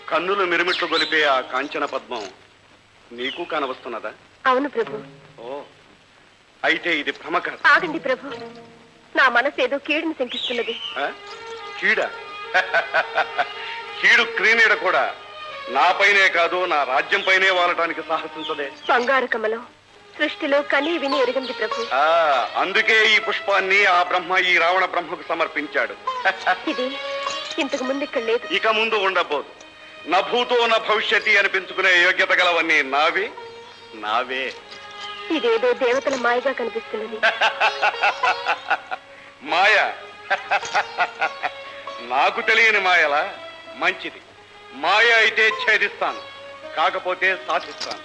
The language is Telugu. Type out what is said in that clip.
కన్నులు మిరుమిట్లు గొలిపే ఆ కాంచన పద్మం నీకు కానవస్తున్నదా? అవును ప్రభు. ఓ, అయితే ఇది భ్రమ కాదు. ఆగండి ప్రభు, నా మనసు ఏదో కీడుని శంకిస్తున్నది. కీడ? కీడు క్రీనీడ కూడా నాపైనే కాదు, నా రాజ్యం పైనే వాలటానికి సాహసించదే. బంగారు కమలం సృష్టిలో కనీ విని ఎరిగింది ప్రభు. అందుకే ఈ పుష్పాన్ని ఆ బ్రహ్మ ఈ రావణ బ్రహ్మకు సమర్పించాడు. ఇది ఇంతకు ముందు ఇక్కడ లేదు, ఇక ముందు ఉండబోదు. నా భూతో నా భవిష్యత్తు అనిపించుకునే యోగ్యత గలవన్నీ నావే నావే. ఇదేదో దేవతల మాయగా కనిపిస్తున్నది. మాయ? నాకు తెలియని మాయలా? మంచిది, మాయ అయితే ఛేదిస్తాను, కాకపోతే సాధిస్తాను.